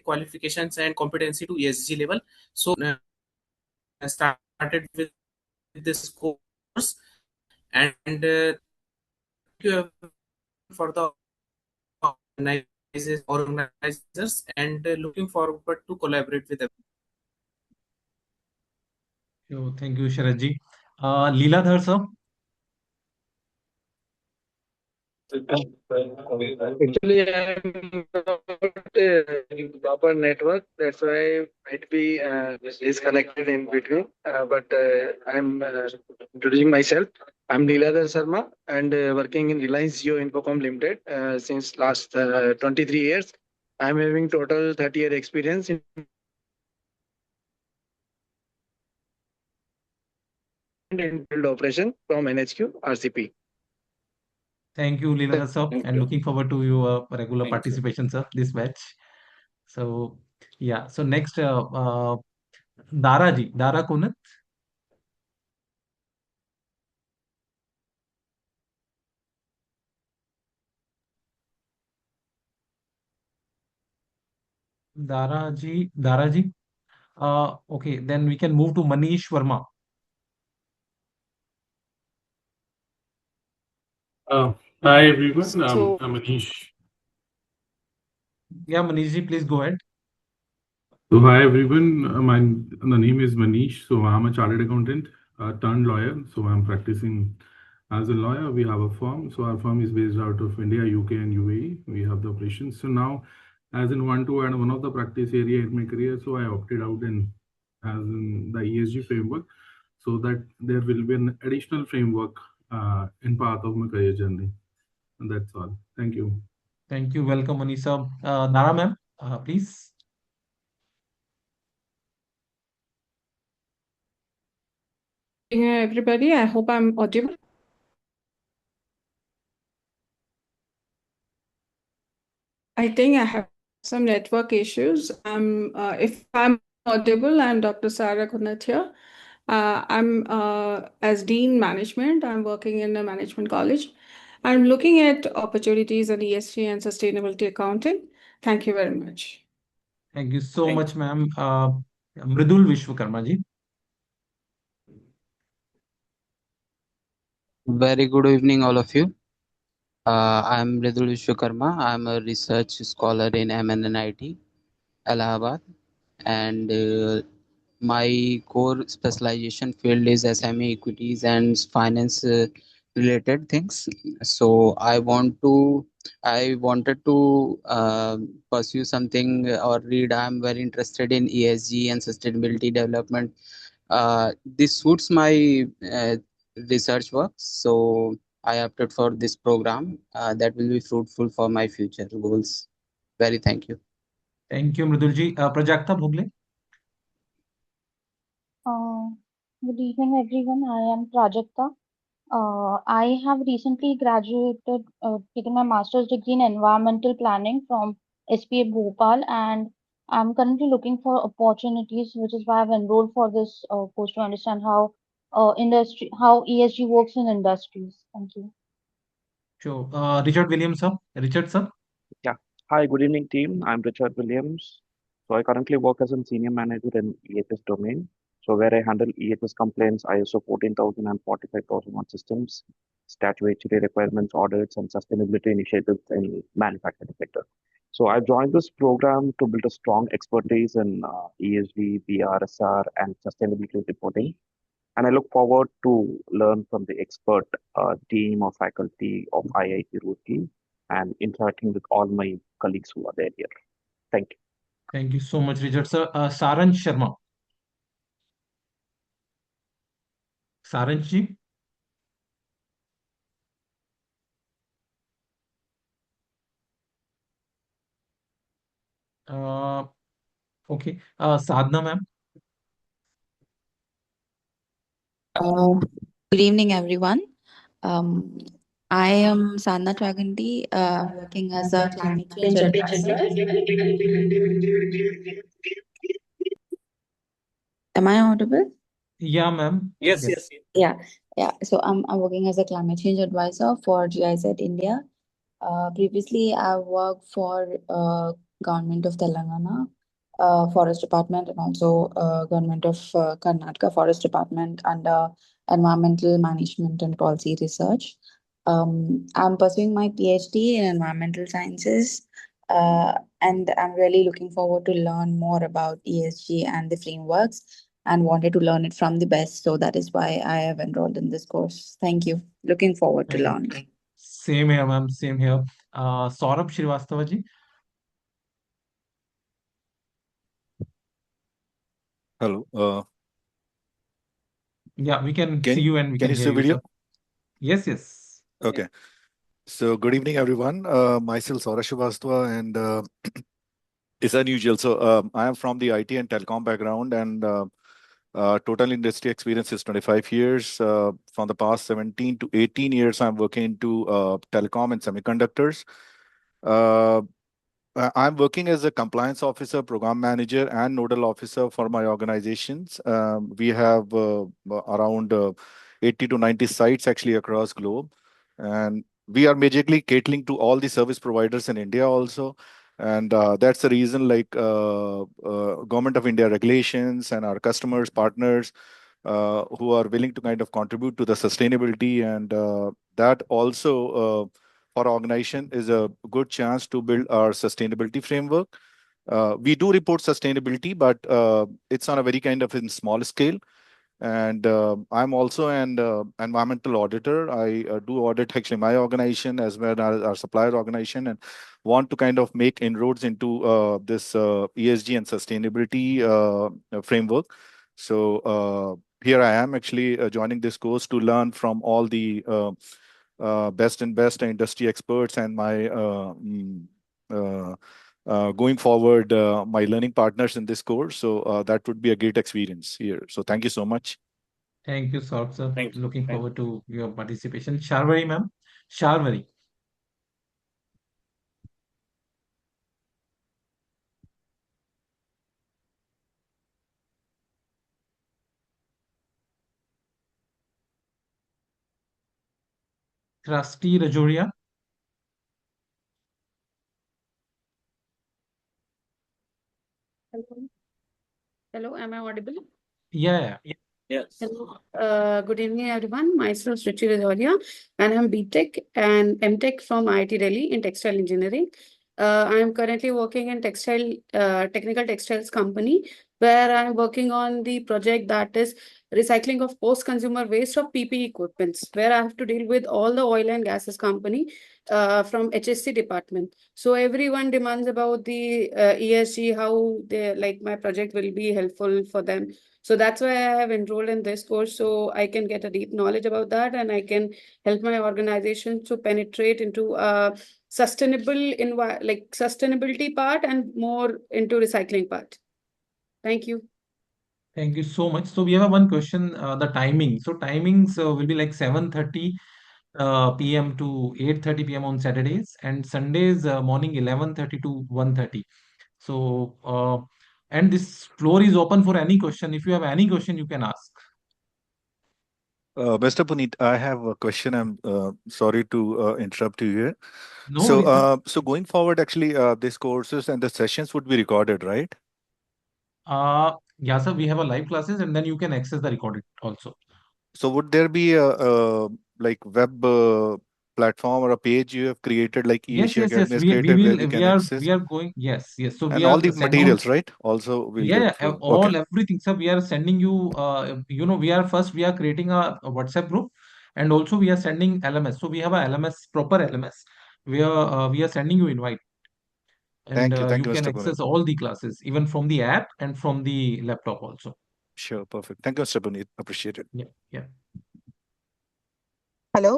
qualifications and competency to ESG level. So I started with this course, and thank you for the organizers, and looking forward to collaborate with them.
Sure. Thank you, Sharadji. Leeladhar, sir?
Actually, I'm not in proper network. That's why I might be disconnected in between. But I'm introducing myself. I'm Neeladhar Sharma and working in Reliance Jio Infocom Limited since last 23 years. I'm having total 30-year experience in field operation from NHQ RCP.
Thank you, Leeladhar, sir.
Thank
And
you.
looking forward to your regular
Thank you.
participation, sir, this batch. So, yeah. So next, Dara ji. Dara Kunat? Dara ji. Dara ji? Okay, then we can move to Manish Verma.
Hi everyone, I'm Anish.
Yeah, Manish ji, please go ahead.
So hi everyone, the name is Manish. So I'm a chartered accountant turned lawyer. So I'm practicing as a lawyer. We have a firm. So our firm is based out of India, UK, and UAE. We have the operations. So now, as in want to add one of the practice area in my career, so I opted out in as in the ESG framework, so that there will be an additional framework in path of my career journey. And that's all. Thank you.
Thank you. Welcome, Manish sir. Dara ma'am, please.
Everybody, I hope I'm audible. I think I have some network issues. If I'm audible, I'm Dr. Sarah Kunat here. I'm as Dean Management. I'm working in a management college. I'm looking at opportunities in ESG and sustainability accounting. Thank you very much.
Thank you so
Thank
much, ma'am. Mridul Vishwakarma ji.
Very good evening, all of you. I'm Ridul Vishwakarma. I'm a research scholar in MNNIT, Allahabad, and my core specialization field is SME equities and finance related things. So I wanted to pursue something or read. I'm very interested in ESG and sustainability development. This suits my research work, so I opted for this program that will be fruitful for my future goals. Very thank you.
Thank you, Mridul ji. Prajakta Bhogle.
Uh, Good evening, everyone. I am Prajakta. I have recently graduated, taken my master's degree in environmental planning from SPA Bhopal, and I'm currently looking for opportunities, which is why I've enrolled for this course to understand how ESG works in industries. Thank you.
Sure. Richard Williams, sir. Richard, sir.
Yeah. Hi, good evening, team. I'm Richard Williams. So I currently work as a senior manager in EHS domain. So where I handle EHS complaints, ISO 14000 and 45001 systems, statutory requirements, audits, and sustainability initiatives in manufacturing sector. So I joined this program to build a strong expertise in ESG, BRSR, and sustainability reporting. And I look forward to learn from the expert team or faculty of IIT Roorkee and interacting with all my colleagues who are there here. Thank you.
Thank you so much, Richard, sir. Saransh Sharma. Saranji. Okay. Sadhna, ma'am.
Good evening, everyone. Um, I am Sadhna Chagandi, working as a climate change advisor. Am I audible?
Yeah, ma'am.
Yes, yes.
Yeah. So I'm working as a climate change advisor for GIZ India. Previously, I worked for government of Telangana, Forest Department, and also government of Karnataka Forest Department under Environmental Management and Policy Research. I'm pursuing my PhD in environmental sciences, and I'm really looking forward to learn more about ESG and the frameworks, and wanted to learn it from the best. So that is why I have enrolled in this course. Thank you. Looking forward to learning.
Same here, ma'am. Same here. Saurabh Srivastava ji.
Hello.
Yeah, we can
Can
see you and we
can
can
you
hear
see
you,
video?
sir. Yes, yes.
Okay. So good evening, everyone. Myself Saurabh Srivastava, and it's unusual. So I am from the IT and telecom background, and total industry experience is 25 years. From the past 17 to 18 years, I'm working into telecom and semiconductors. Uh, I'm working as a compliance officer, program manager, and nodal officer for my organizations. We have around 80 to 90 sites actually across globe, and we are majorly catering to all the service providers in India also. And that's the reason, like Government of India regulations and our customers, partners, who are willing to kind of contribute to the sustainability, and that also for our organization is a good chance to build our sustainability framework. We do report sustainability, but it's on a very kind of in small scale. And I'm also an environmental auditor. I do audit actually my organization as well as our supplier organization, and want to kind of make inroads into this ESG and sustainability framework. So here I am actually joining this course to learn from all the best industry experts, and my going forward, my learning partners in this course. So that would be a great experience here. So thank you so much.
Thank you, Saurabh, sir.
Thank you.
Looking forward to your participation. Sharvari, ma'am. Sharvari. Trustee Rajoria.
Hello. Hello, am I audible?
Yeah.
Yes.
Hello. Good evening, everyone. Myself is Ruchi Rajoria, and I'm BTech and MTech from IIT Delhi in textile engineering. I am currently working in technical textiles company, where I'm working on the project that is recycling of post-consumer waste of PPE equipments, where I have to deal with all the oil and gases company from HSC department. So everyone demands about the ESG, how they like my project will be helpful for them. So that's why I have enrolled in this course, so I can get a deep knowledge about that, and I can help my organization to penetrate into sustainability part and more into recycling part. Thank you.
Thank you so much. So we have one question, the timing. So timings will be like 7:30 p.m. to 8:30 p.m. on Saturdays, and Sundays morning 11:30 to 1:30. So and this floor is open for any question. If you have any question, you can ask.
Mr. Puneet, I have a question. I'm sorry to interrupt you here.
No worries, sir.
So going forward, actually, these courses and the sessions would be recorded, right?
Yeah, sir, we have a live classes, and then you can access the recorded also.
So would there be a like web platform or a page you have created, like
Yes.
eAsia Academy has created, where we can access,
We are going. Yes. So we
and all
are
the
sending.
materials, right? Also, we'll
Yeah,
get for. Okay.
all everything. So we are sending you. We are creating a WhatsApp group, and also we are sending LMS. So we have a LMS, proper LMS. We are sending you invite, and
Thank
you
you,
can
Mr. Puneet.
access all the classes, even from the app and from the laptop also.
Sure, perfect. Thank you, Mr. Puneet. Appreciate it.
Yeah.
Hello.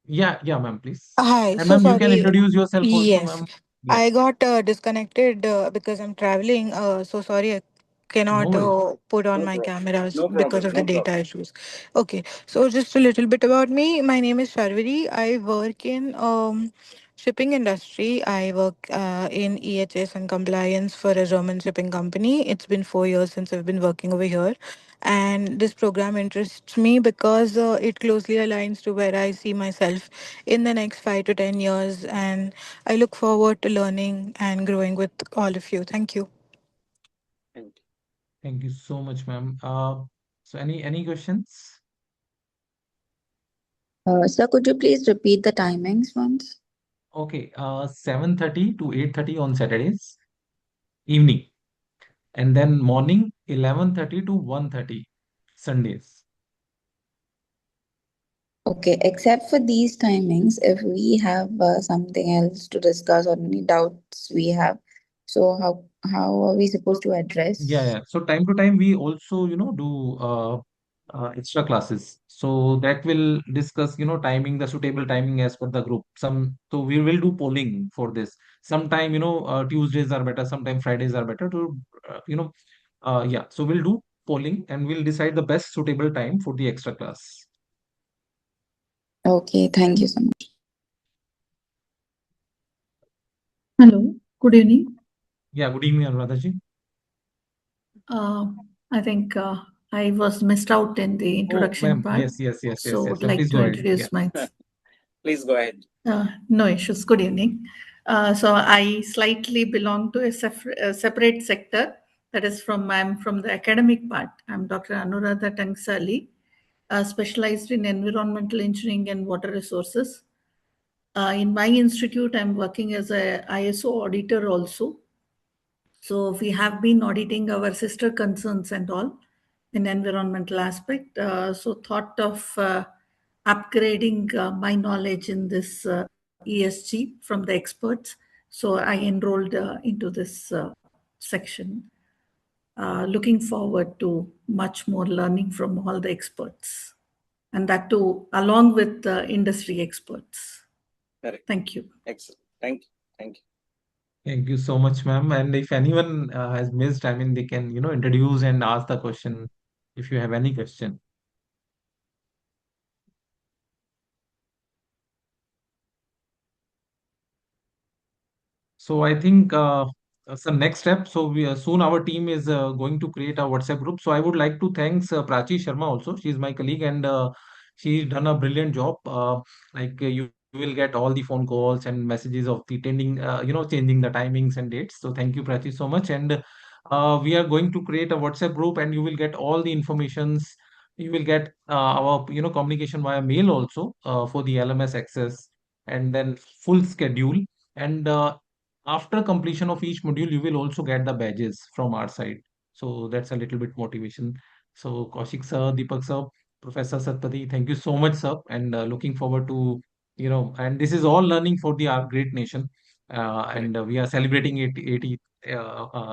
Yeah, ma'am, please.
Hi.
And
So
ma'am, you can
sorry.
introduce yourself also,
Yes,
ma'am. Yeah,
I got disconnected because I'm traveling. So sorry, I
no
cannot
worries.
put on
No
my
problem.
cameras
No
because
problem.
of the
No
data
problem.
issues. Okay. So just a little bit about me. My name is Sharvari. I work in shipping industry. I work in EHS and compliance for a German shipping company. It's been 4 years since I've been working over here. And this program interests me because it closely aligns to where I see myself in the next 5 to 10 years. And I look forward to learning and growing with all of you. Thank you.
Thank you so much, ma'am. So any questions?
Sir, could you please repeat the timings once?
Okay, 7:30 to 8:30 on Saturdays evening, and then morning 11:30 to 1:30 Sundays.
Okay, except for these timings, if we have something else to discuss or any doubts we have, so how are we supposed to address?
Yeah. So time to time we also, do extra classes. So that will discuss, timing, the suitable timing as per the group. So we will do polling for this. Sometime, Tuesdays are better. Sometime Fridays are better yeah. So we'll do polling and we'll decide the best suitable time for the extra class.
Okay, thank you so much.
Hello, good evening.
Yeah, good evening, Anuradha ji.
I think I was missed out in the introduction
Ma'am.
part.
Yes.
So would
Ma'am,
like
please
to
go ahead. Yeah.
introduce myself.
Please go ahead.
No issues. Good evening. So I slightly belong to a separate sector. That is I'm from the academic part. I'm Dr. Anuradha Tangsali, specialized in environmental engineering and water resources. In my institute, I'm working as a ISO auditor also. So we have been auditing our sister concerns and all in environmental aspect. So thought of upgrading my knowledge in this ESG from the experts. So I enrolled into this section. Looking forward to much more learning from all the experts, and that too along with the industry experts.
Correct.
Thank you.
Excellent. Thank you.
Thank you so much, ma'am. And if anyone has missed, I mean, they can, introduce and ask the question if you have any question. So I think that's the next step. So we soon our team is going to create a WhatsApp group. So I would like to thanks Prachi Sharma also. She's my colleague and she's done a brilliant job. You will get all the phone calls and messages of the attending, changing the timings and dates. So thank you, Prachi, so much. And we are going to create a WhatsApp group, and you will get all the informations. You will get our communication via mail also for the LMS access, and then full schedule. And after completion of each module, you will also get the badges from our side. So that's a little bit motivation. So Kaushik sir, Deepak sir, Professor Satpathy, thank you so much, sir. And looking forward to, and this is all learning for our great nation. And we are celebrating 80th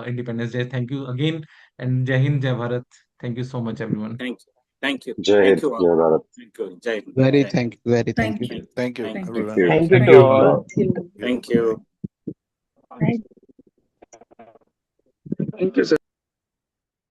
Independence Day. Thank you again. And Jai Hind, Jai Bharat. Thank you so much, everyone.
Thank you. Thank you.
Jai
Thank
Hind,
you
Jai
all.
Bharat.
Thank you. Jai Hind.
Very
Jai Hind.
thank you. Very thank you.
Thank you,
Thank
everyone.
you.
Thank you
Thank
to
you.
all.
Thank you.
Thank you, sir.